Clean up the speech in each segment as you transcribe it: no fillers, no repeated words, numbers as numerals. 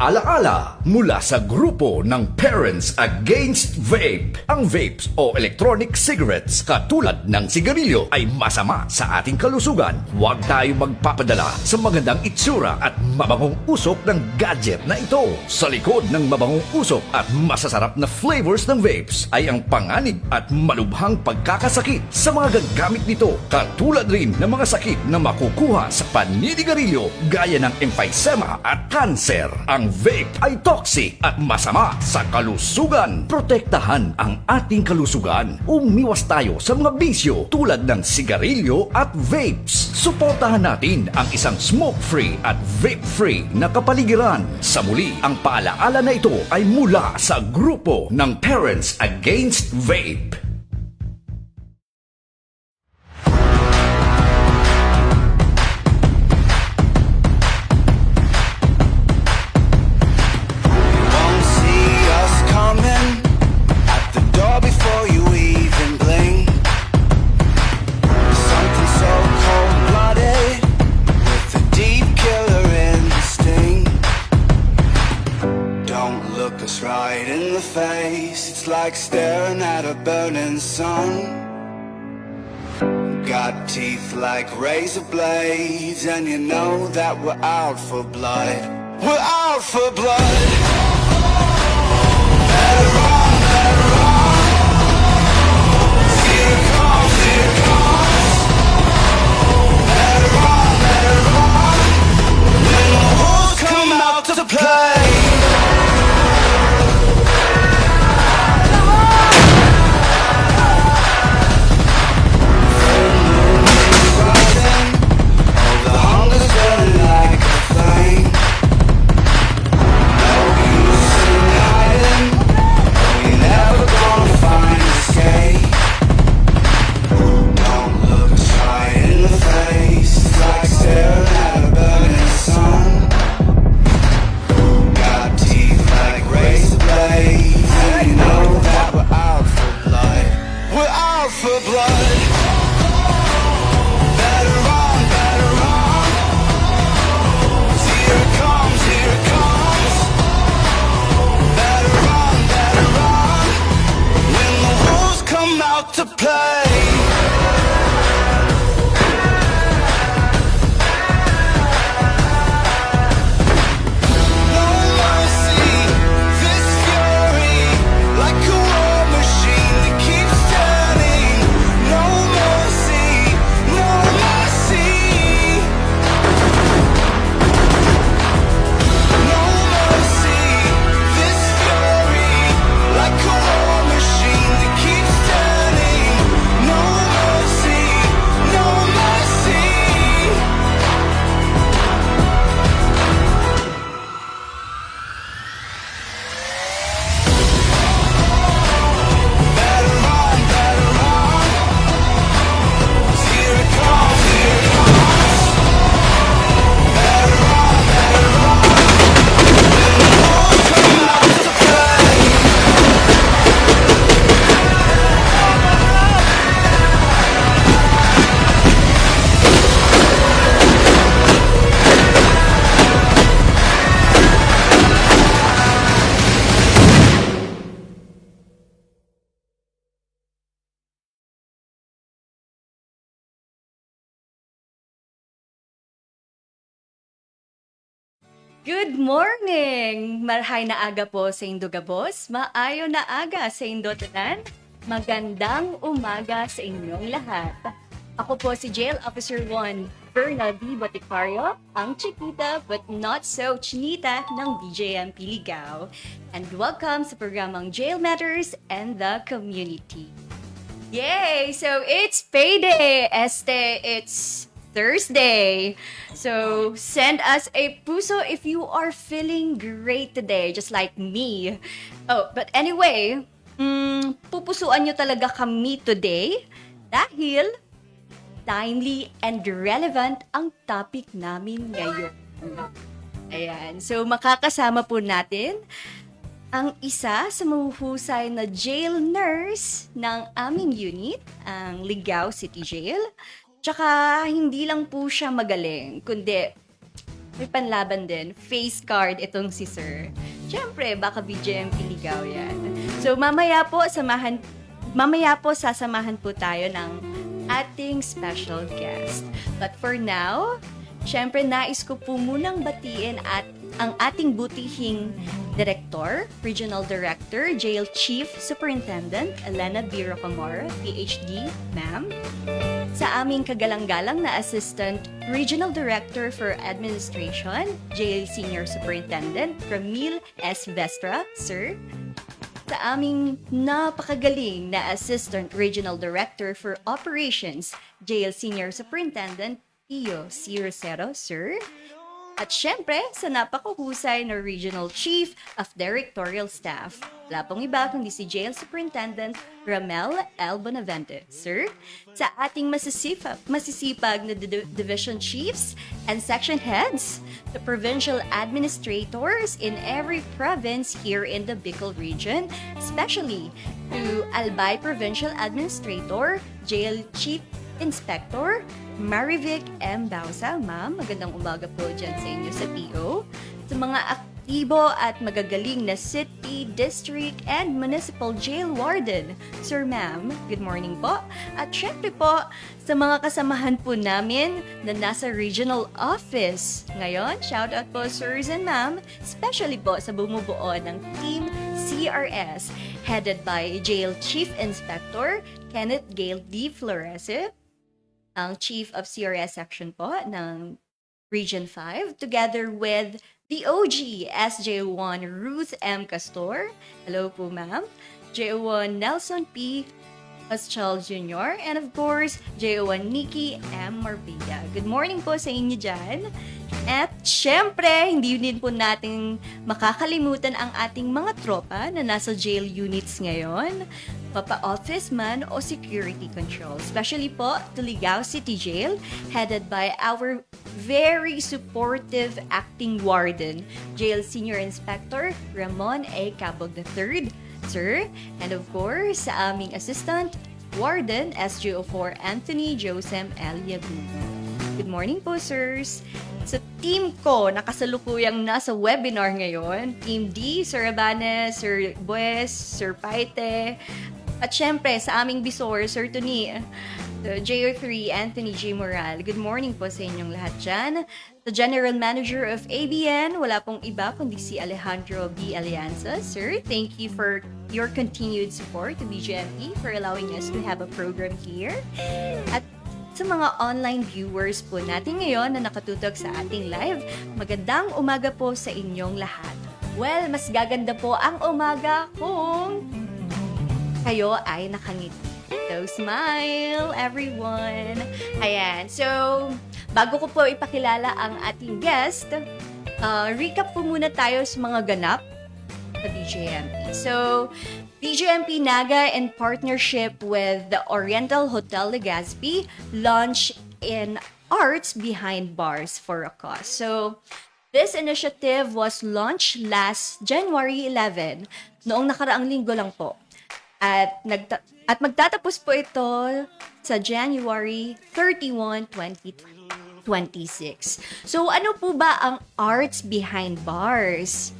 Paalaala mula sa grupo ng Parents Against Vape. Ang vapes o electronic cigarettes katulad ng sigarilyo ay masama sa ating kalusugan. Huwag tayo magpapadala sa magandang itsura at mabangong usok ng gadget na ito. Sa likod ng mabangong usok at masasarap na flavors ng vapes ay ang panganib at malubhang pagkakasakit sa mga gagamit nito. Katulad rin ng mga sakit na makukuha sa paninigarilyo gaya ng emphysema at cancer. Ang vape ay toxic at masama sa kalusugan. Protektahan ang ating kalusugan. Umiwas tayo sa mga bisyo tulad ng sigarilyo at vapes. Suportahan natin ang isang smoke-free at vape-free na kapaligiran. Sa muli, ang paalaala na ito ay mula sa grupo ng Parents Against Vape. Right in the face, it's like staring at a burning sun. Got teeth like razor blades, and you know that we're out for blood. We're out for blood. Better run, better run. Here it comes, here it comes. Better run, better run. When the wolves come out to play. To play. Good morning! Marhay na aga po sa Indo Gabos, maayo na aga sa Indo Tanan, magandang umaga sa inyong lahat. Ako po si Jail Officer 1, Verna V. Boticario, ang chikita but not so chinita ng BJMP Ligao. And welcome sa programang Jail Matters and the Community. Yay! So it's payday! It's Thursday. So, send us a puso if you are feeling great today, just like me. Oh, but anyway, pupusuan nyo talaga kami today dahil timely and relevant ang topic namin ngayon. Ayan. So, makakasama po natin ang isa sa mahuhusay na jail nurse ng aming unit, ang Ligao City Jail. Tsaka, hindi lang po siya magaling, kundi may panlaban din. Face card itong si Sir. Siyempre, baka BGMP ligaw yan. So, mamaya po, sasamahan po tayo ng ating special guest. But for now, siyempre, nais ko po munang batiin at ang ating butihing Director, Regional Director, Jail Chief Superintendent, Elena B. Rocamora, PhD, ma'am. Sa aming kagalang-galang na Assistant Regional Director for Administration, Jail Senior Superintendent, Ramil S. Vestra, sir. Sa aming napakagaling na Assistant Regional Director for Operations, Jail Senior Superintendent, Pio C. Rosero, sir. At syempre, sa napakahusay na Regional Chief of Directorial Staff. Wala pong iba kundi si Jail Superintendent Ramel L. Bonavente, sir. Sa ating masisipag na Division Chiefs and Section Heads, the Provincial Administrators in every province here in the Bicol region, especially to Albay Provincial Administrator, Jail Chief Inspector Marivic M. Bausa, ma'am. Magandang umaga po dyan sa inyo sa PO. Sa mga aktibo at magagaling na city, district, and municipal jail warden. Sir, ma'am, good morning po. At syempre po, sa mga kasamahan po namin na nasa regional office. Ngayon, shout out po, sirs and ma'am, especially po sa bumubuo ng Team CRS, headed by Jail Chief Inspector Kenneth Gale D. Florese, ang Chief of CRS Section po ng Region 5, together with the OG SJ1 Ruth M. Castor. Hello po, ma'am. J1 Nelson P. Pascal Jr. And of course, J1 Nikki M. Marbella. Good morning po sa inyo dyan. At syempre, hindi din po natin makakalimutan ang ating mga tropa na nasa jail units ngayon. Papa-office man o security control. Especially po to Ligao City Jail, headed by our very supportive acting warden, Jail Senior Inspector Ramon A. Cabog III, sir. And of course, sa aming assistant, Warden SGO4 Anthony Josem L. Yaguno. Good morning po, sirs. Sa team ko, nakasalukuyang nasa webinar ngayon, Team D, Sir Abanes, Sir Bues, Sir Paite, at syempre, sa aming bisor, Sir Tony, JO3, Anthony J. Moral. Good morning po sa inyong lahat dyan. The General Manager of ABN, wala pong iba kundi si Alejandro B. Alianza. Sir, thank you for your continued support to BGMP for allowing us to have a program here. At sa mga online viewers po natin ngayon na nakatutok sa ating live, magandang umaga po sa inyong lahat. Well, mas gaganda po ang umaga kung kayo ay nakangiti. So, smile, everyone. Ayan. So, bago ko po ipakilala ang ating guest, recap po muna tayo sa mga ganap sa BGMP. So, BGMP Naga in partnership with the Oriental Hotel Legazpi launched in Arts Behind Bars for a Cause. So, this initiative was launched last January 11, noong nakaraang linggo lang po. At magtatapos po ito sa January 31, 2026. So, ano po ba ang Arts Behind Bars?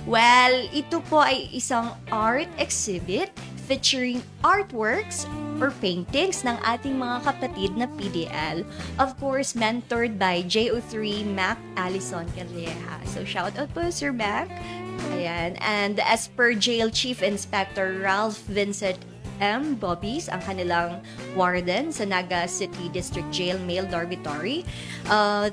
Well, ito po ay isang art exhibit featuring artworks or paintings ng ating mga kapatid na PDL. Of course, mentored by JO3 Mac Alison Calleja. So, shout out po, Sir Mac. Ayan. And as per Jail Chief Inspector Ralph Vincent M. Bobbies, ang kanilang warden sa Naga City District Jail Male Dormitory.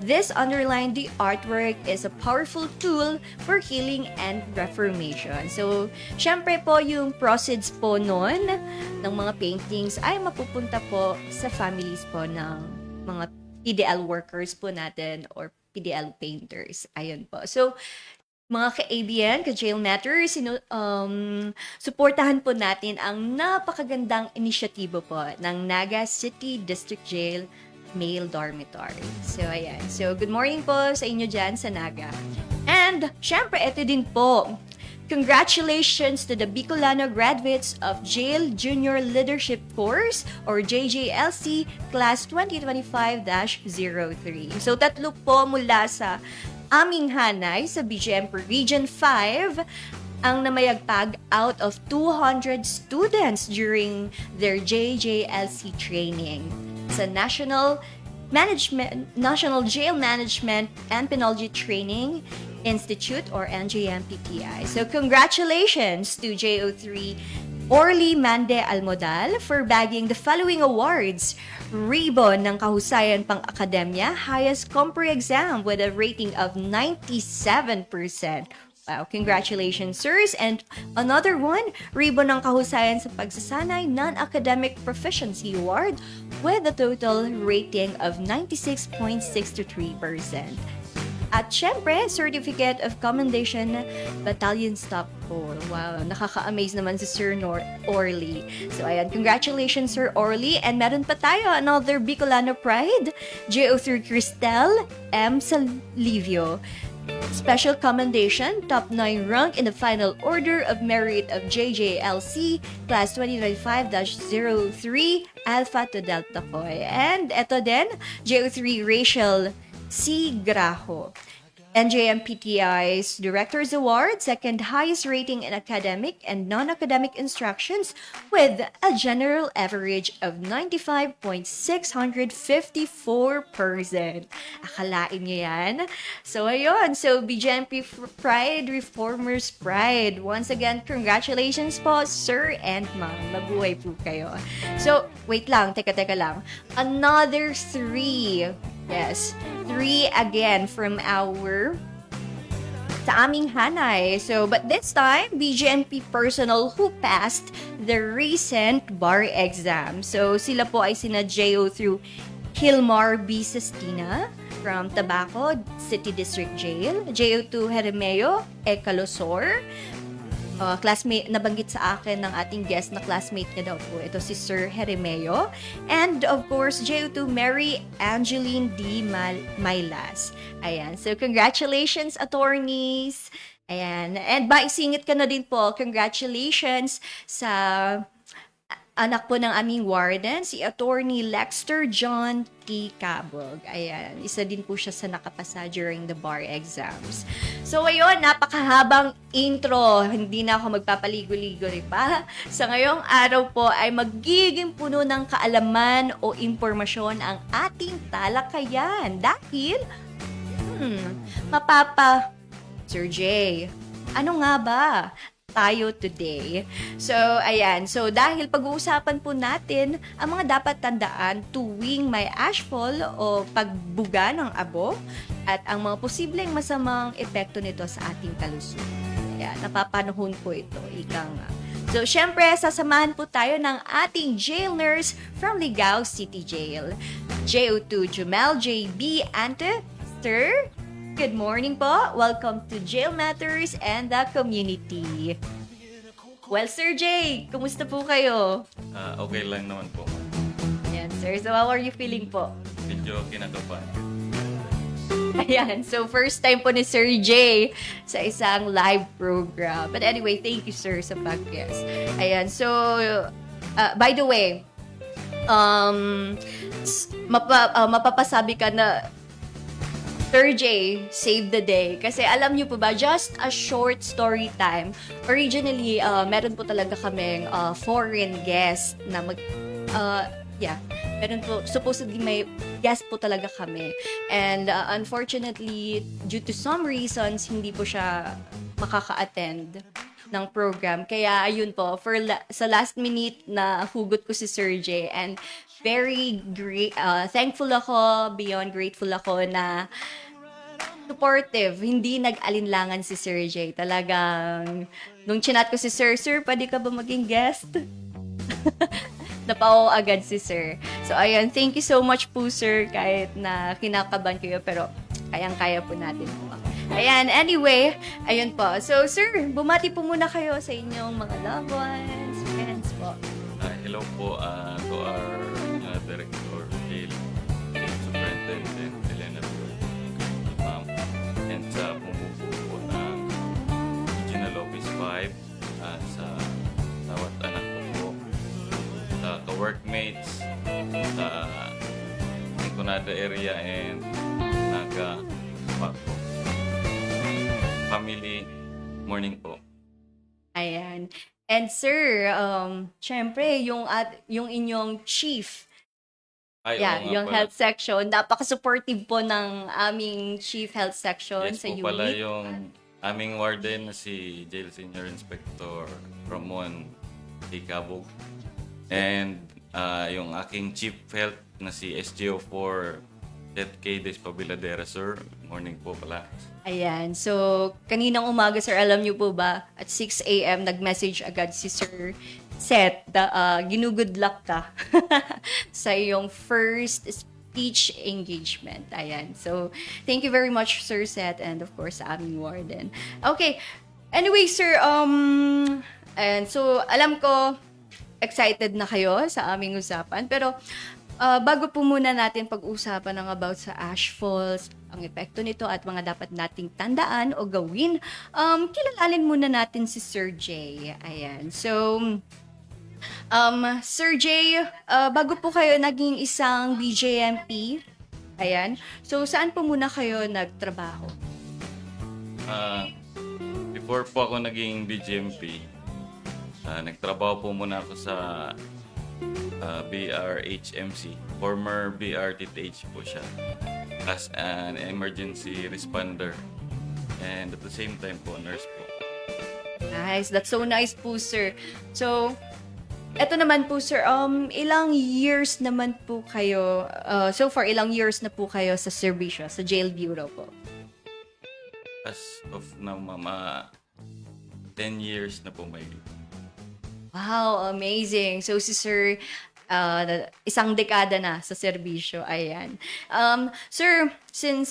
This underlined the artwork is a powerful tool for healing and reformation. So, syempre po yung proceeds po nun ng mga paintings ay mapupunta po sa families po ng mga PDL workers po natin or PDL painters. Ayun po. So, mga ka-ABN, ka-Jail Matters, suportahan po natin ang napakagandang inisyatibo po ng Naga City District Jail Male Dormitory. So, ayan. So, good morning po sa inyo dyan sa Naga. And, syempre, ito din po. Congratulations to the Bicolano graduates of Jail Junior Leadership Course or JJLC Class 2025-03. So tatlo po mula sa aming hanay sa BGM Region 5 ang namayagpag out of 200 students during their JJLC training sa National Jail Management and Penology Training Institute or NJMPTI. So congratulations to JO3 Orly Mande Almodal for bagging the following awards. Ribbon ng Kahusayan Pang-Akademya, highest compre exam with a rating of 97%. Wow, congratulations, sirs. And another one, Ribbon ng Kahusayan sa Pagsasanay Non-Academic Proficiency Award with a total rating of 96.63%. At syempre, Certificate of Commendation Battalion Staff Corps. Wow, nakaka-amaze naman si Sir Orly. So ayan, congratulations Sir Orly. And meron pa tayo another Bicolano Pride, JO3 Cristel M. Salivio. Special commendation, top 9 rank in the final order of merit of JJLC Class 2025-03 Alpha to Delta Phi. And eto din, JO3 Rachel C. Graho. NJMPTI's Director's Award, second highest rating in academic and non-academic instructions with a general average of 95.654%. Akalain niyo yan? So, ayun. So, BGMP Pride, Reformers Pride. Once again, congratulations po, sir and ma'am. Mabuhay po kayo. So, wait lang. Teka lang. Another 3. Yes, 3 again from sa aming hanay. So, but this time, BGMP personnel who passed the recent bar exam. So, sila po ay sina JO through Hilmar B. Sestina from Tabaco City District Jail, JO2 Jeremeo E. Calosor, classmate, nabanggit sa akin ng ating guest na classmate niya daw po. Ito si Sir Jeremeo. And of course, JO2 Mary Angeline D. Mailas. Ayan. So, congratulations, attorneys. Ayan. And maisingit ka na din po. Congratulations sa anak po ng aming warden, si Attorney Lexter John T. Cabog. Ayan, isa din po siya sa nakapasa during the bar exams. So, ayun, napakahabang intro. Hindi na ako magpapaligo-ligo pa. Sa ngayong araw po ay magiging puno ng kaalaman o impormasyon ang ating talakayan. Dahil, Sir Jay, ano nga ba tayo today? So, ayan. So, dahil pag-uusapan po natin ang mga dapat tandaan tuwing may ashfall o pagbuga ng abo at ang mga posibleng masamang epekto nito sa ating kalusugan. Ayan, napapanahon po ito. Ika nga. So, syempre, sasamahan po tayo ng ating jail nurse from Ligao City Jail, JO2 Jumel J.B. Ante. Sir, good morning po. Welcome to Jail Matters and the Community. Well, Sir Jay, kumusta po kayo? Okay lang naman po. Yan, sir. So, how are you feeling po? Medyo kinakabahan. Ayan. So, first time po ni Sir Jay sa isang live program. But anyway, thank you, sir, sa pag-guest. Ayan. So, by the way, mapapasabi ka na Sir Jay saved the day. Kasi alam niyo po ba, just a short story time. Originally, meron po talaga kaming foreign guest na meron po, supposedly may guest po talaga kami. And unfortunately, due to some reasons, hindi po siya makaka-attend ng program. Kaya ayun po, sa last minute na hugot ko si Sir Jay. And very great, thankful ako, beyond grateful ako na supportive, hindi nag-alinlangan si Sir Jay. Talagang, nung chinat ko si Sir, pwede ka ba maging guest? Napao agad si Sir. So, ayun, thank you so much po, Sir, kahit na kinakabahan kayo, pero kayang-kaya po natin po. Ayan, anyway, ayun po. So, Sir, bumati po muna kayo sa inyong mga loved ones, friends po. Hello po to our Director Jail, Superintendent Elena Ma'am, and sa pumupupo po ng Regional Office 5 Ada area and Naga Paco. Family, morning po. Ayan. And sir, syempre, yung inyong chief, Ay, yeah, oo nga yung pala. health section, napaka-supportive po ng aming chief health section Yes sa po pala unit. yung aming warden na si Jail Senior Inspector Ramon Ticabog. And yung aking chief health na si SGO4 K. Despabiladera, sir. Morning po pala. Ayan. So, kaninang umaga, sir, alam niyo po ba, at 6 a.m., nag-message agad si Sir Seth, ginugood luck ka sa iyong first speech engagement. Ayan. So, thank you very much, Sir Seth, and of course, sa aming warden. Okay. Anyway, sir, and so, alam ko, excited na kayo sa aming usapan, pero bago po muna natin pag-usapan ng about sa ash falls, ang epekto nito at mga dapat nating tandaan o gawin, kilalalin muna natin si Sir Jay. Ayan. So, Sir Jay, bago po kayo naging isang BJMP, ayan, so saan po muna kayo nagtrabaho? Before po ako naging BGMP, nagtrabaho po muna ako sa BRHMC. Former BRTTH po siya. As an emergency responder. And at the same time po, nurse po. Nice. That's so nice po, sir. So, eto naman po, sir, ilang years naman po kayo, so far, ilang years na po kayo sa serbisyo, sa jail bureau po? As of now, mama, 10 years na po may. Wow, amazing. So, si sir, isang dekada na sa serbisyo. Ayan. Sir, since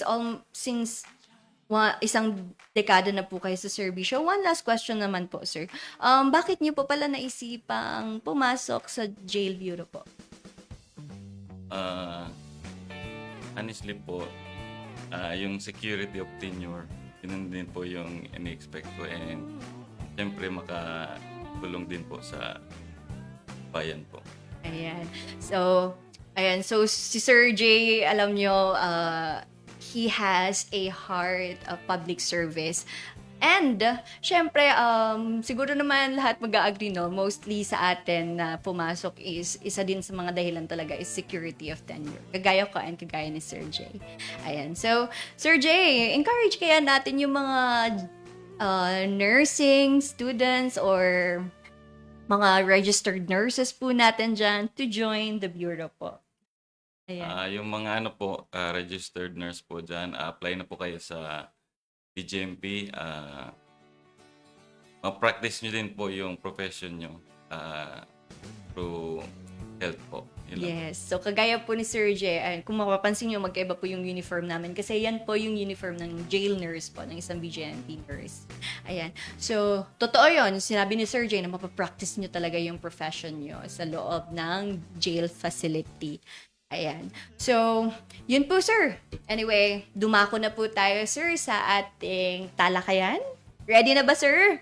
isang dekada na po kayo sa serbisyo, one last question naman po, sir. Bakit niyo po pala naisipang pumasok sa jail bureau po? Honestly po, yung security of tenure, yun din po yung ini-expect ko. And siyempre makatulong din po sa bayan po. Ayan. So, So, si Sir Jay, alam nyo, he has a heart of public service. And, syempre, siguro naman lahat mag-agree, no? Mostly sa atin na pumasok is, isa din sa mga dahilan talaga is security of tenure. Kagaya ko and kagaya ni Sir Jay. Ayan. So, Sir Jay, encourage kaya natin yung mga nursing students or mga registered nurses po natin dyan to join the bureau po. Ayan. Yung mga registered nurse po dyan, apply na po kayo sa BGMP. Ma-practice nyo din po yung profession nyo through health po. Yun lang. Yes. So, kagaya po ni Sir Jay, kung mapapansin nyo, magkaiba po yung uniform namin kasi yan po yung uniform ng jail nurse po, ng isang BJMP nurse. Ayan. So, totoo yun. Sinabi ni Sir Jay na mapapractice nyo talaga yung profession nyo sa loob ng jail facility. Ayan. So, yun po, sir. Anyway, dumako na po tayo, sir, sa ating talakayan. Ready na ba, sir?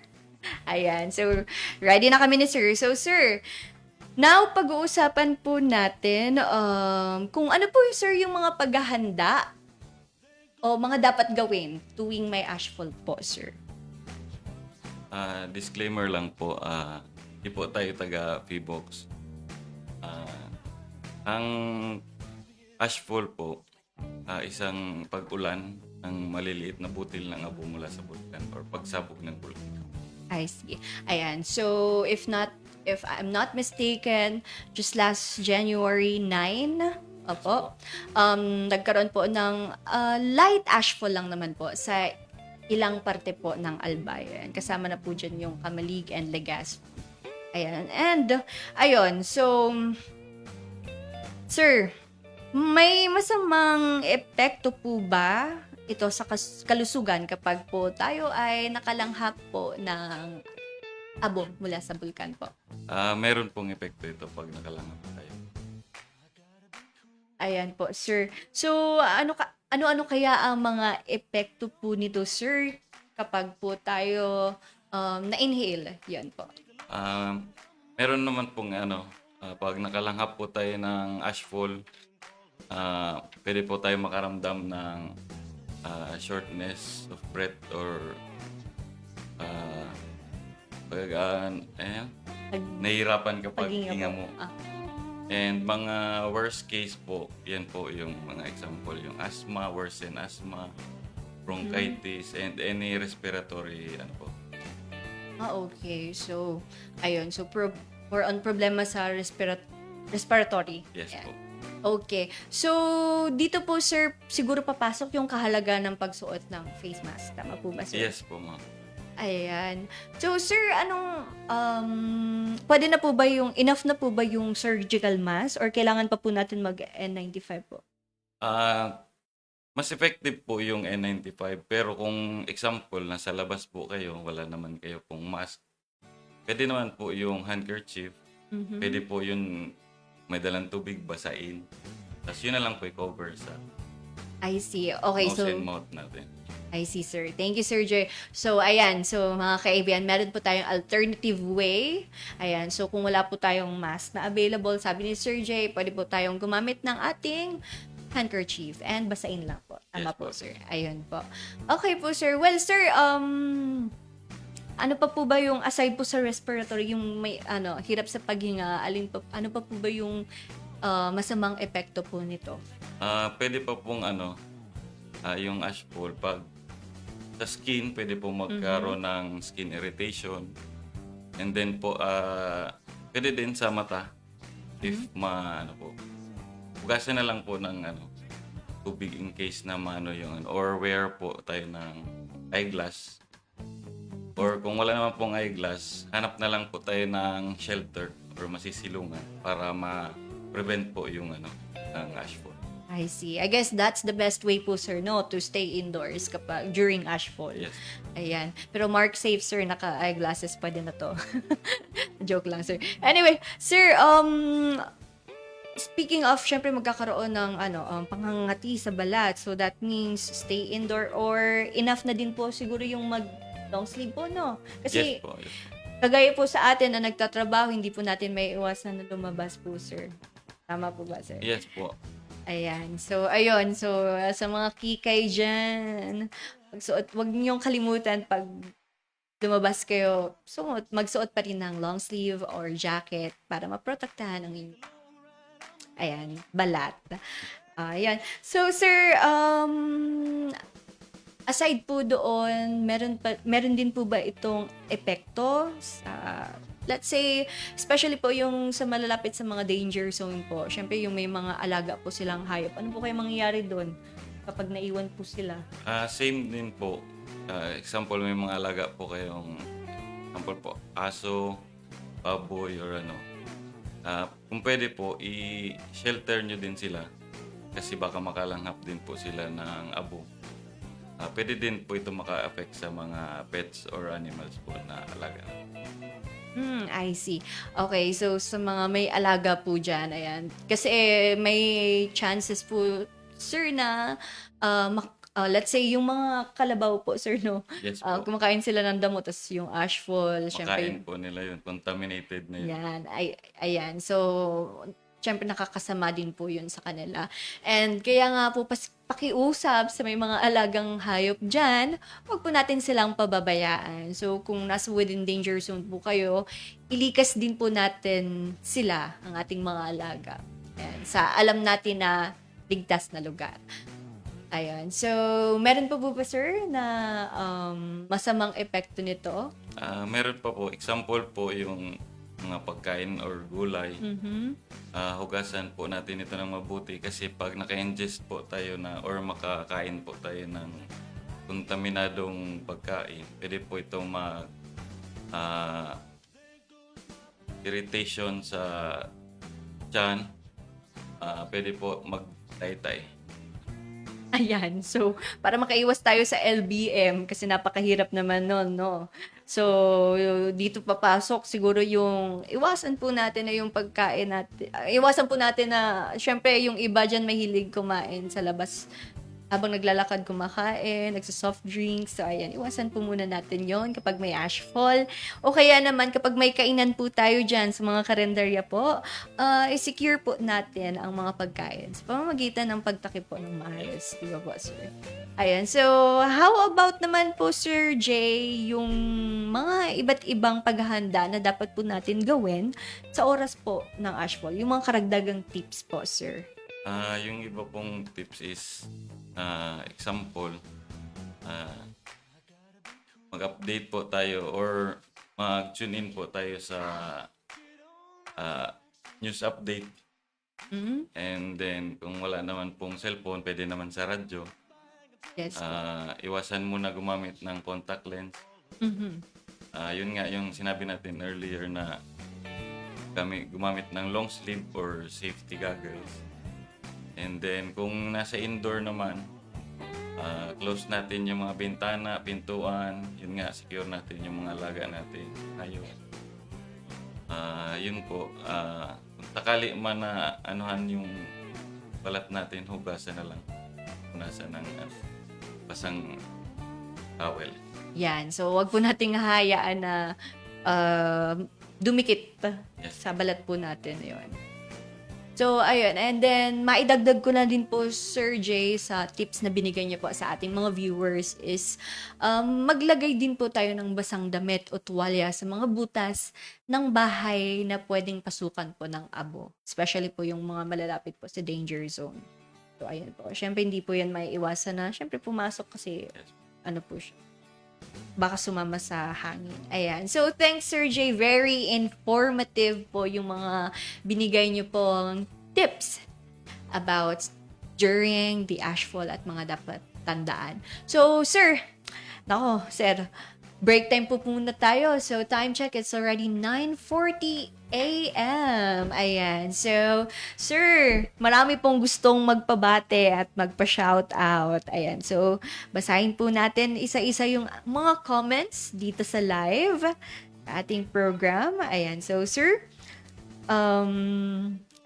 Ayan. So, ready na kami ni sir. So, sir, now, pag-uusapan po natin kung ano po, sir, yung mga paghahanda o mga dapat gawin tuwing may ashfall po, sir. Disclaimer lang po, di po tayo taga Feebox. Ang ashfall po, isang pag-ulan ng maliliit na butil ng abo mula sa bulkan or pagsabog ng bulkan. I see. Ayan. So, if I'm not mistaken, just last January 9, opo, nagkaroon po ng light ashfall lang naman po sa ilang parte po ng Albay. Ayan. Kasama na po dyan yung Kamalig and Legazpi. Ayan. And, ayun. So, sir, may masamang epekto po ba ito sa kalusugan kapag po tayo ay nakalanghap po ng abo mula sa bulkan po? Meron pong epekto ito pag nakalanghap tayo. Ayan po, sir. So, ano-ano kaya ang mga epekto po nito, sir, kapag po tayo na-inhale? Yan po. Meron naman pong pag nakalanghap po tayo ng ashfall, pwede po tayo makaramdam ng shortness of breath or uh, nahihirapan kapag hinga mo. And mga worst case po, yan po yung mga example, yung asthma, worsen asthma, bronchitis, and any respiratory po. Okay. So, ayun. So, more on problema sa respiratory. Yes Ayan. po. Okay. So, dito po, sir, siguro papasok yung kahalagaan ng pagsuot ng face mask. Tama po ba, sir? Yes po, ma'am. Ayan. So, sir, pwede na po ba enough na po ba yung surgical mask or kailangan pa po natin mag N95 po? Mas effective po yung N95, pero kung example, nasa labas po kayo, wala naman kayo pong mask, pwede naman po yung handkerchief, pwede po yun may dalang tubig, basain, tapos yun na lang po i-cover sa I see. Okay, nose so and mouth natin. I see, sir. Thank you, Sir Joy. So, ayan. So, mga kaibigan, meron po tayong alternative way. Ayan. So, kung wala po tayong mask na available, sabi ni Sir Joy, pwede po tayong gumamit ng ating handkerchief and basain lang po. Tama Yes po, po. sir. Ayun po. Okay po, sir. Well, sir, ano pa po ba yung, aside po sa respiratory, yung may, hirap sa paghinga, ano pa po ba yung masamang epekto po nito? Pwede pa pong yung ash fall, pag sa skin, pwede po magkaroon ng skin irritation. And then po, pwede din sa mata. If hugasan na lang po ng tubig in case na yung or wear po tayo ng eyeglass. Or kung wala naman pong eyeglass, hanap na lang po tayo ng shelter or masisilungan para ma-prevent po yung ng ash fall. I see. I guess that's the best way po, sir, no? To stay indoors during ashfall. Yes. Ayan. Pero mark safe, sir, naka-eyeglasses pa din na to. Joke lang, sir. Anyway, sir, speaking of, syempre magkakaroon ng panghangati sa balat. So that means stay indoor or enough na din po siguro yung mag long sleeve po, no? Kasi Yes po. Yes. kagaya po sa atin na nagtatrabaho, hindi po natin may iwasan na lumabas po, sir. Tama po ba, sir? Yes po. Ayan. So, ayun. So, sa mga kikay dyan, wag niyong kalimutan pag lumabas kayo, magsuot pa rin ng long sleeve or jacket para maprotektahan ang inyong balat. Ayan. So, sir, aside po doon, meron din po ba itong epekto sa, let's say, especially po yung sa malalapit sa mga danger zone po. Syempre yung may mga alaga po silang hayop. Ano po kayo mangyayari doon kapag naiwan po sila? Same din po. Example, may mga alaga po kayong, example po, aso, baboy, or kung pwede po, i-shelter nyo din sila kasi baka makalanghap din po sila ng abo. Pwede din po ito maka-affect sa mga pets or animals po na alaga. I see. Okay, so sa mga may alaga po dyan, ayan. Kasi may chances po, sir, na let's say yung mga kalabaw po, sir, no? Yes po. Kumakain sila ng damo, tas yung ashfall, Makain syempre. po nila yun. Contaminated na yun. Yan, ayan. So, syempre nakakasama din po yun sa kanila. And kaya nga po, pakiusap sa may mga alagang hayop dyan, huwag po natin silang pababayaan. So, kung nasa within danger zone po kayo, ilikas din po natin sila, ang ating mga alaga. Ayan, sa alam natin na ligtas na lugar. Ayan. So, meron pa po ba, sir, na masamang epekto nito? Meron pa po. Example po yung mga pagkain or gulay. Hugasan po natin ito ng mabuti kasi pag naka-ingest po tayo na or makakain po tayo ng kontaminadong pagkain, pwede po itong irritation sa tiyan. Pwede po mag-tay-tay. Ayan. So, para makaiwas tayo sa LBM, kasi napakahirap naman nun, no? So, dito papasok siguro yung iwasan po natin na yung pagkain natin. Iwasan po natin na, syempre, yung iba dyan mahilig kumain sa labas habang naglalakad, kumakain, nagsa-soft drinks. So, ayan, iwasan po muna natin yon kapag may ashfall. O kaya naman, kapag may kainan po tayo dyan sa mga karenderya po, i-secure po natin ang mga pagkain sa pamamagitan ng pagtakip po ng maayos. Di ba po, sir? Ayan, so, how about naman po, Sir Jay, yung mga iba't ibang paghahanda na dapat po natin gawin sa oras po ng ashfall? Yung mga karagdagang tips po, sir. Yung iba pong tips is, example, mag-update po tayo or mag-tune in po tayo sa news update. And then, kung wala naman pong cellphone, pwede naman sa radyo. Yes. Iwasan muna gumamit ng contact lens. Yun nga yung sinabi natin earlier na gumamit ng long sleeve or safety goggles. And then, kung nasa indoor naman, close natin yung mga bintana, pintuan. Yun nga, secure natin yung mga alaga natin. Ayun. Yun po. Kung sakali man na anuhan yung balat natin, hugasan na lang. Punasan ng basang towel. Yan. So, wag po nating hayaan na dumikit sa balat po natin. Yun. So, ayun. And then, maidagdag ko na din po, Sir Jay, sa tips na binigay niyo po sa ating mga viewers is maglagay din po tayo ng basang damit o tuwalya sa mga butas ng bahay na pwedeng pasukan po ng abo. Especially po yung mga malalapit po sa danger zone. So, ayun po. Siyempre, hindi po yan may iwasan na. Siyempre, pumasok kasi, ano po siya, baka sumama sa hangin. Ayan. So, thanks, Sir Jay. Very informative po yung mga binigay niyo pong tips about during the ashfall at mga dapat tandaan. So, sir, sir, break time po muna tayo. So, time check, it's already 9:40 a.m. Ayan. So, sir, marami pong gustong magpabate at magpa-shout out. Ayan. So, basahin po natin isa-isa yung mga comments dito sa live ating program. Ayan. So, sir,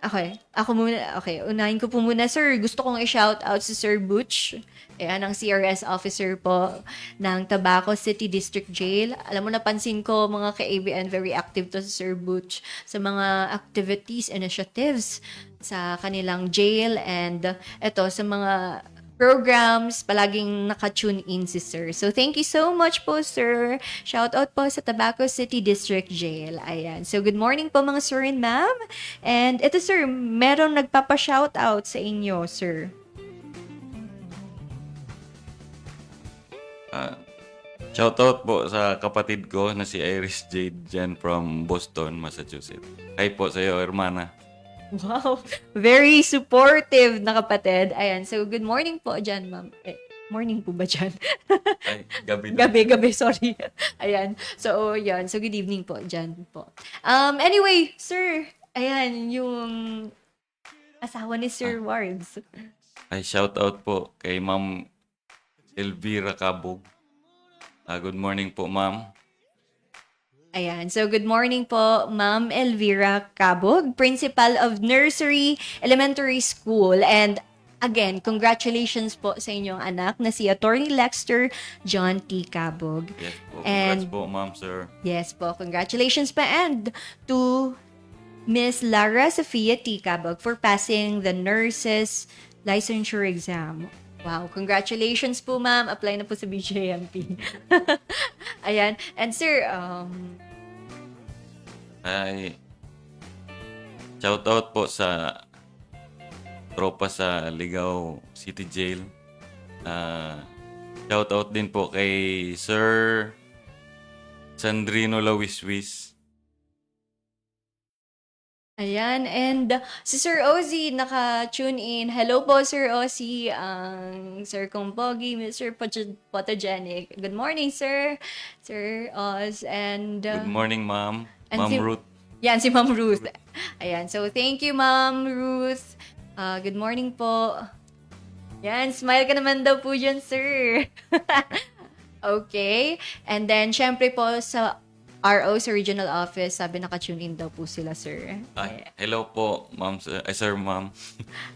okay. Ako muna. Okay. Unahin ko po muna, sir. Gusto kong i-shout out si Sir Butch. Ayan, ang CRS officer po ng Tabaco City District Jail. Alam mo, napansin ko, mga ka-ABN, very active to si Sir Butch sa mga activities, initiatives sa kanilang jail. And eto, sa mga programs, palaging naka-tune in si Sir. So, thank you so much po, Sir. Shout out po sa Tabaco City District Jail. Ayan. So, good morning po mga sir and ma'am. And ito, sir, meron nagpapa-shout out sa inyo, sir. Shoutout po sa kapatid ko na si Iris Jade dyan from Boston, Massachusetts. Hi po sa iyo, hermana. Wow, very supportive na kapatid. Ayan, so good morning po dyan, ma'am. Morning po ba dyan? Ay, gabi na. Gabi, sorry. Ayan, so yan. So good evening po dyan po. Anyway, sir, ayan, yung asawa ni Sir Wards. Ay, shoutout po kay Ma'am Elvira Cabog. Good morning po, ma'am. Ayan. So, good morning po, Ma'am Elvira Cabog, Principal of Nursery Elementary School. And again, congratulations po sa inyong anak na si Attorney Lexter John T. Cabog. Yes po. And Congrats po, ma'am, sir. yes po, congratulations pa. And to Miss Lara Sofia T. Cabog for passing the nurses licensure exam. Wow, congratulations po, ma'am. Apply na po sa BJMP. Ayan. And sir, Ay, shoutout po sa tropa sa Ligao City Jail. Shoutout din po kay Sir Sandrino Lawiswis. ayan, and si Sir Ozzy naka-tune in. Hello po, Sir Ozzy, ang Sir Kumpogi, Mr. Photogenic. Good morning, Sir. Sir Oz, and Good morning, ma'am. and Ma'am si- Ruth. yan, si Ma'am Ruth. Ayan, so thank you, Ma'am Ruth. Good morning po. Yan, smile ka naman daw po dyan, sir. Okay. And then, syempre po, sa RO sa regional office, sabi naka-tune in daw po sila, sir. Hello po, ma'am. Sir, ma'am.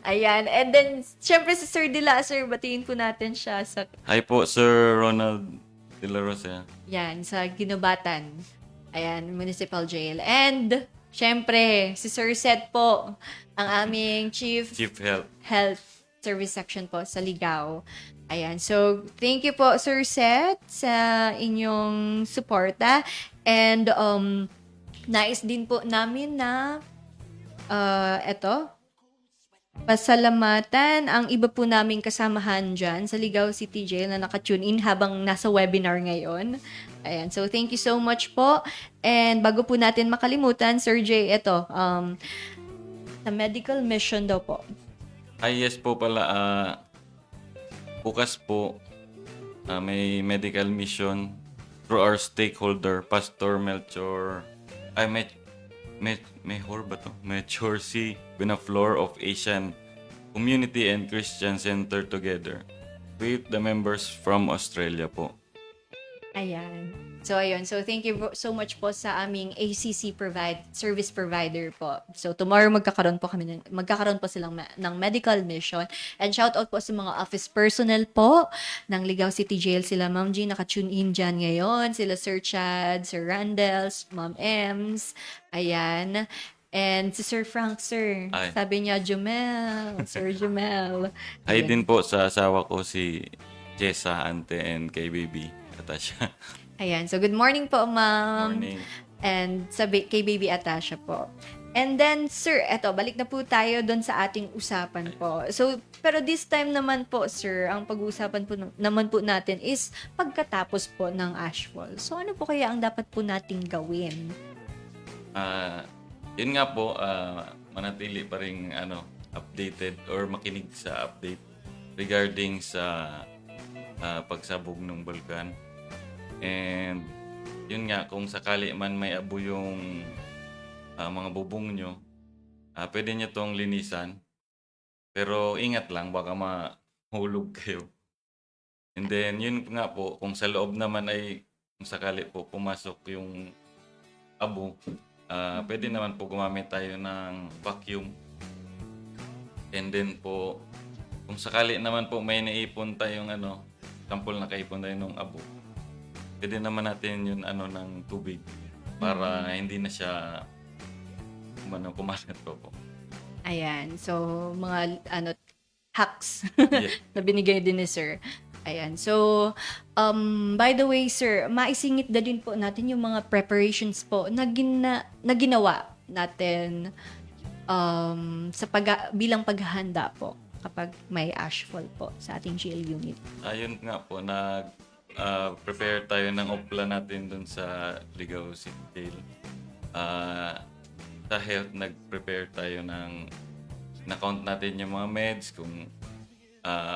Ayan. And then, syempre si Sir Dila, sir, batiin po natin siya sa, Hi po, Sir Ronald De La Rosa. yan, sa Ginubatan. Ayan, Municipal Jail. And, syempre, si Sir Seth po, ang aming Chief Chief Health. Health Service Section po sa Ligao. Ayan. So, thank you po, Sir Seth, sa inyong suporta. And, nais din po namin na, eto, pasalamatan ang iba po naming kasamahan dyan sa Ligao City Jail na naka-tune in habang nasa webinar ngayon. Ayan. So, thank you so much po. And bago po natin makalimutan, Sir Jay, eto, sa medical mission daw po. Yes po pala. Bukas po, may medical mission through our stakeholder, Pastor Melchor. Melchor ba to? Melchor C. Binaflor of Asian Community and Christian Center together with the members from Australia po. Ayan. So, ayun. So, thank you so much po sa aming ACC service provider po. So, tomorrow magkakaroon po silang ng medical mission. And shout out po sa mga office personnel po ng Ligao City Jail. Sila Ma'am G, naka-tune in dyan ngayon. Sila Sir Chad, Sir Randall, Ma'am Ems. Ayan. And si Sir Frank, sir. Ay. Sabi niya, Jumel. Sir Jumel. Hi Ayan. din po sa asawa ko si Jessa, Ante, and kay baby Atasha. Ayan. So, good morning po, ma'am. Morning. And kay Baby Atasha po. And then, sir, eto, balik na po tayo doon sa ating usapan po. So, pero this time naman po, sir, ang pag-uusapan po naman po natin is pagkatapos po ng Ashfall. So, ano po kaya ang dapat po nating gawin? Yun nga po, manatili pa rin updated or makinig sa update regarding sa pagsabog ng bulkan. And yun nga, kung sakali man may abo yung mga bubong nyo, pwede nyo tong linisan. Pero ingat lang, baka mahulog kayo. And then, yun nga po, kung sa loob naman ay kung sakali po pumasok yung abo, pwede naman po gumamit tayo ng vacuum. And then po, kung sakali naman po may naipon tayong sample na kaipon tayo ng abo, pwede naman natin yun ng tubig para hindi na siya kumalat po. Ayan. So, mga hacks Yeah. na binigay din ni sir. Ayan. So, by the way, sir, maisingit na din po natin yung mga preparations po na ginawa natin bilang paghahanda po kapag may ashfall po sa ating jail unit. Ayun nga po, prepare tayo ng opla natin dun sa Ligao City Jail. Sa health, nag-prepare tayo na-count natin yung mga meds, kung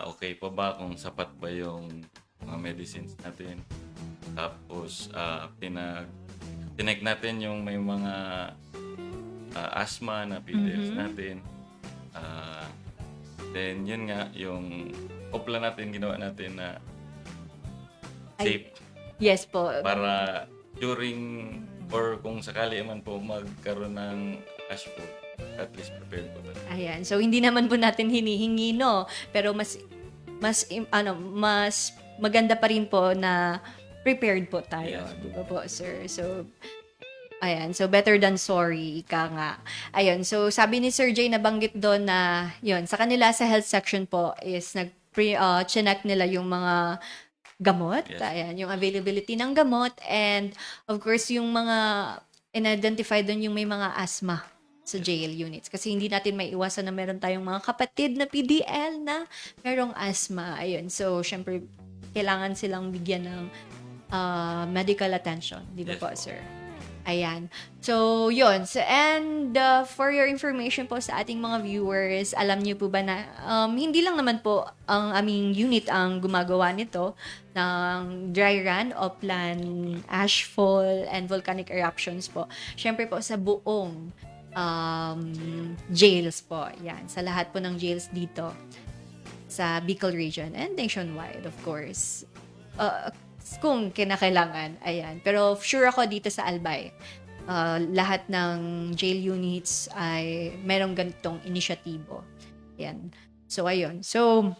okay pa ba, kung sapat ba yung mga medicines natin. Tapos, tinag natin yung may mga asthma na PDFs natin. Then, yun nga, yung opla natin, ginawa natin na safe. Yes po. Para during or kung sakali man po magkaroon ng ashfall, at least prepared po tayo. Ayan. So, hindi naman po natin hinihingi, no? Pero mas maganda pa rin po na prepared po tayo. Yes. Di ba po, sir? So, ayan. So, better than sorry, ika nga. Ayun. So, sabi ni Sir Jay, nabanggit doon na, yun, sa kanila sa health section po is chinek nila yung mga gamot. Yes. Ayan. Yung availability ng gamot. And, of course, yung mga in-identify doon yung may mga asthma sa jail units. Kasi hindi natin may iwasan na meron tayong mga kapatid na PDL na merong asthma. Ayun. So, syempre, kailangan silang bigyan ng medical attention. Di ba Yes, po, po. sir? Ayan. So, yun. So, and for your information po sa ating mga viewers, alam niyo po ba na hindi lang naman po ang aming unit ang gumagawa nito ng dry run, upland, ashfall, and volcanic eruptions po. Syempre po sa buong jails po. Yan. Sa lahat po ng jails dito sa Bicol region and nationwide, of course. kung kinakailangan. Ayan. Pero sure ako dito sa Albay, lahat ng jail units ay merong ganitong inisyatibo. Ayan. So, ayun. So,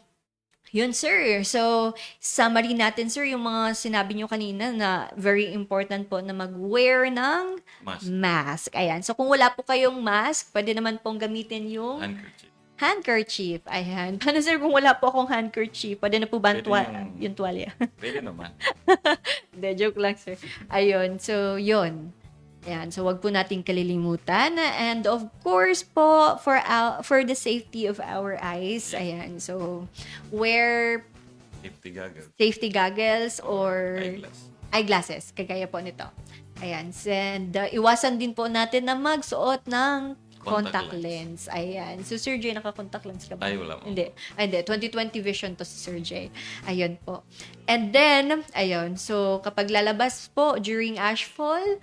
yun, sir. So, summary natin, sir, yung mga sinabi nyo kanina na very important po na mag-wear ng Mask. mask. Ayan. So, kung wala po kayong mask, pwede naman pong gamitin yung Handkerchief. handkerchief. Ayan. Paano, sir, kung wala po akong handkerchief, pwede na po ba Pwede yung tuwalya? Pwede naman. Hindi, joke lang, sir. Ayun. So, yun. Ayan. So, wag po nating kalilimutan. And of course po, for the safety of our eyes, ayan. So, wear Safety goggles. safety goggles or Eyeglass. eyeglasses. Kagaya po nito. Ayan. And iwasan din po natin na magsuot ng contact Contact lens. Ayan. So, Sir J, naka-contact lens ka ba? Ay, wala mo. Hindi. Ay, hindi. 20/20 vision to si Sir J. Ayun po. And then, ayun. So, kapag lalabas po during ashfall,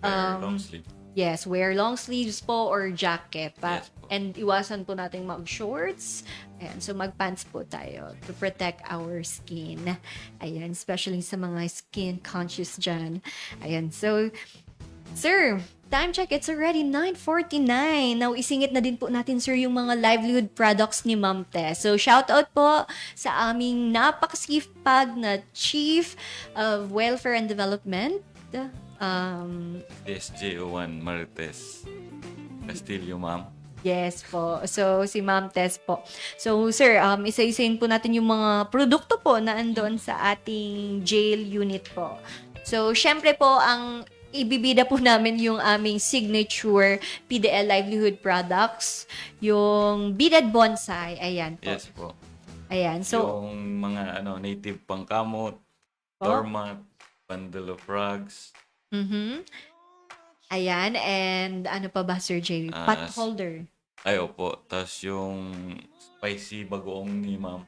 Long sleeve. yes, wear long sleeves po or jacket. Yes po. And iwasan po natin mag-shorts. Ayan, so mag-pants po tayo to protect our skin. Ayan, especially sa mga skin conscious dyan. Ayan, so, sir, time check, it's already 9:49. Now, isingit na din po natin, sir, yung mga livelihood products ni Ma'am Tess. So, shout out po sa aming napakasipag na Chief of Welfare and Development, SJ01 Marites Castillo, ma'am. yes po. So, si Ma'am Tess po. So, sir, isa-isayin po natin yung mga produkto po na andon sa ating jail unit po. So, syempre po, ang ibibida po namin yung aming signature PDL livelihood products, yung beaded bonsai. Ayan po. Yes po. Ayan. So, Yung mga native pangkamot, doormat, bundle of rugs, ayan. And ano pa ba, Sir J? Pot holder. ay opo. Tapos yung spicy bagoong ni ma'am.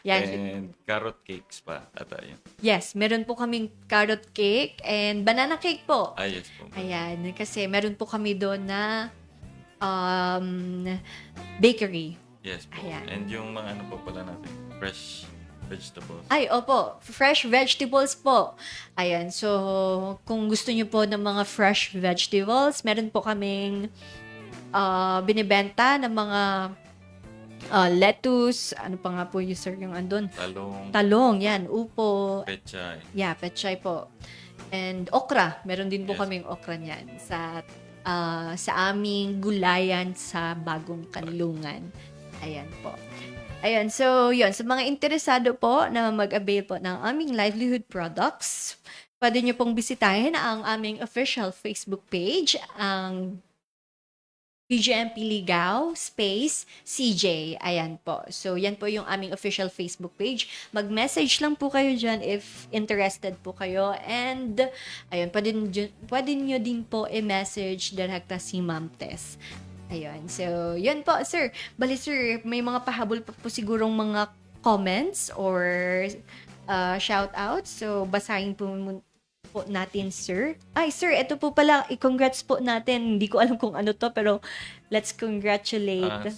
Yan. And carrot cakes pa. Ata yun. Yes, meron po kaming carrot cake and banana cake po. Ay, yes po. Ayan, kasi meron po kami doon na bakery. Yes po. Ayan. And yung mga ano po pala natin, fresh vegetables. Ay, opo, fresh vegetables po. Ayan, so kung gusto niyo po ng mga fresh vegetables, meron po kaming binibenta ng mga lettuce, ano pa nga po yung sir yung andun? Talong, yan, upo. Pechay. Yeah, pechay po. And okra, meron din po Yes. kaming okra niyan sa aming gulayan sa Bagong Kanlungan. Ayan po. Ayan, so yun, sa mga interesado po na mag-avail po ng aming livelihood products, pwede nyo pong bisitahin ang aming official Facebook page, ang BGMP Ligaw space CJ. Ayan po. So, yan po yung aming official Facebook page. Mag-message lang po kayo dyan if interested po kayo. And, ayun, pwede nyo din po i-message direkta si Ma'am Tess. Ayun. So, yun po, sir. Bali, sir, may mga pahabol pa po sigurong mga comments or shout-outs. So, basahin po natin, sir. Ay, sir, ito po pala, i-congrats po natin. Hindi ko alam kung ano to, pero let's congratulate.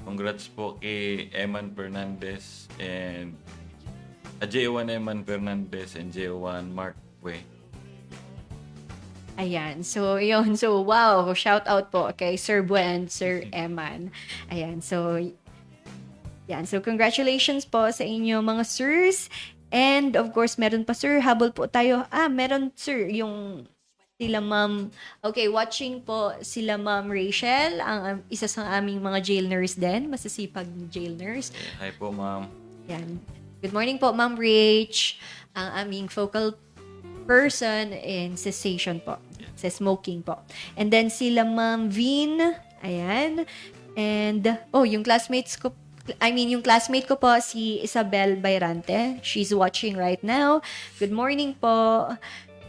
Congrats po kay Eman Fernandez and J1 Eman Fernandez and J1 Mark Way. Ayan. So, yun. So, wow. Shout out po kay Sir Buen and Sir Eman. Ayan. So, yan. So, congratulations po sa inyo mga sirs. And, of course, meron pa, sir. Habol po tayo. Meron, sir, yung sila ma'am. Okay, watching po sila ma'am Rachel, ang isa sa aming mga jail nurse din. Masasipag jail nurse. Hi po, ma'am. Yan. Good morning po, Ma'am Rach. Ang aming focal person in cessation po. Sa smoking po. And then sila Ma'am Vin. Ayan. And, yung classmates ko, yung classmate ko po, si Isabel Bayrante. She's watching right now. Good morning po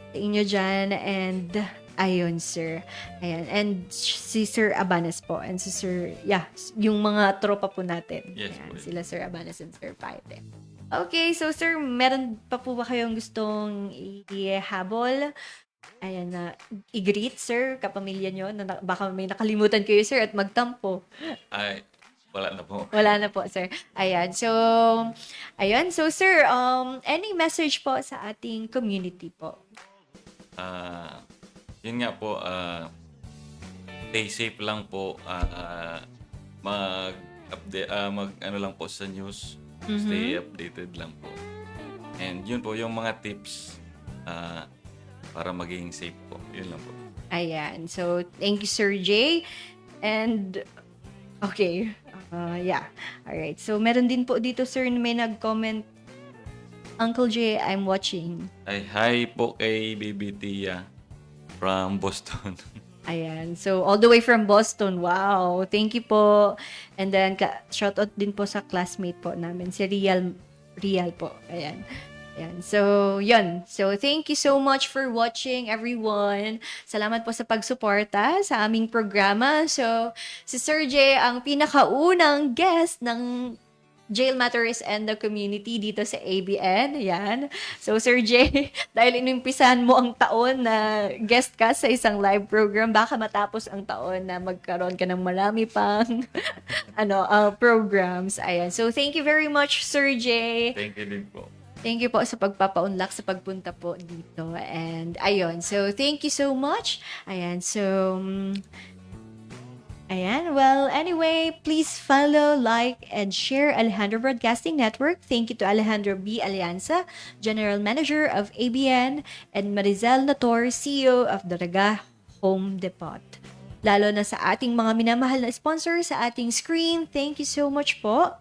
sa inyo dyan. And, ayun, sir. Ayan. And si Sir Abanes po. And si Sir, yung mga tropa po natin. Yes, Ayan, po. sila Sir Abanes and Sir Paite. Okay, so sir, meron pa po ba kayong gustong ihabol? Ayan na, i-greet, sir, kapamilya nyo. Baka may nakalimutan kayo, sir, at magtampo. Ay, Wala na po. Wala na po, sir. Ayan. So, ayan. So, sir, any message po sa ating community po? Yun nga po, stay safe lang po. Mag-update, ano lang po sa news. Stay updated lang po. And yun po, yung mga tips para maging safe po. Yun lang po. Ayan. So, thank you, Sir Jay. And, okay. Yeah. Alright. So, meron din po dito, sir, na may nag-comment. Uncle Jay, I'm watching. Ay, hi po kay Baby Tia from Boston. Ayan. So, all the way from Boston. Wow. Thank you po. And then, shoutout din po sa classmate po namin, si Rial po. Ayan. Ayan. So, yun. So, thank you so much for watching, everyone. Salamat po sa pagsuporta sa aming programa. So, si Sir Jay ang pinakaunang guest ng Jail Matters and the Community dito sa ABN. Ayan. So, Sir Jay, dahil inimpisahan mo ang taon na guest ka sa isang live program, baka matapos ang taon na magkaroon ka ng marami pang programs. Ayan. So, thank you very much, Sir Jay. Thank you din po. Thank you po sa pagpapaunlak sa pagpunta po dito. And ayun, so thank you so much. Ayan, so well, anyway, please follow, like, and share Alejandro Broadcasting Network. Thank you to Alejandro B. Alianza, General Manager of ABN, and Marizel Nator, CEO of Daraga Home Depot. Lalo na sa ating mga minamahal na sponsor sa ating screen. Thank you so much po.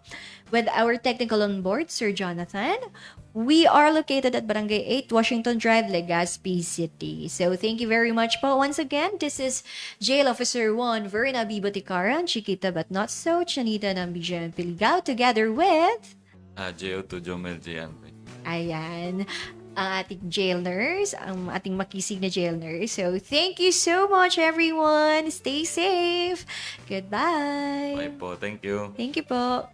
With our technical on board, Sir Jonathan. We are located at Barangay 8, Washington Drive, Legazpi City. So, thank you very much po. Once again, this is Jail Officer 1, Verna B. Baticaran, Chiquita but not so, Chanita Nambijan Piligao, together with... J.O. Jomel Jian. Ayan, ang ating jail nurse, ang ating makisig na jail nurse. So, thank you so much, everyone. Stay safe. Goodbye. Bye po. Thank you. Thank you po.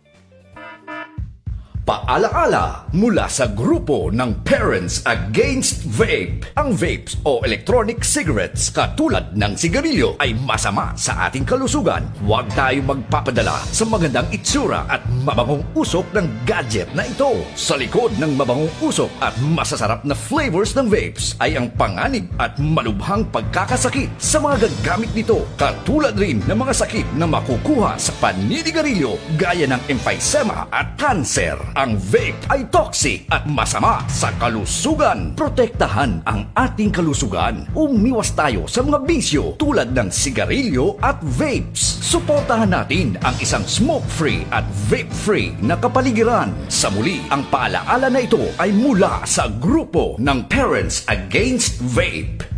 Paalaala mula sa grupo ng Parents Against Vape. Ang vapes o electronic cigarettes katulad ng sigarilyo ay masama sa ating kalusugan. Huwag tayo magpapadala sa magandang itsura at mabangong usok ng gadget na ito. Sa likod ng mabangong usok at masasarap na flavors ng vapes ay ang panganib at malubhang pagkakasakit sa mga gagamit nito. Katulad rin ng mga sakit na makukuha sa paninigarilyo gaya ng emphysema at cancer. Ang vape ay toxic at masama sa kalusugan. Protektahan ang ating kalusugan. Umiwas tayo sa mga bisyo tulad ng sigarilyo at vapes. Suportahan natin ang isang smoke-free at vape-free na kapaligiran. Sa muli, ang paalaala na ito ay mula sa grupo ng Parents Against Vape.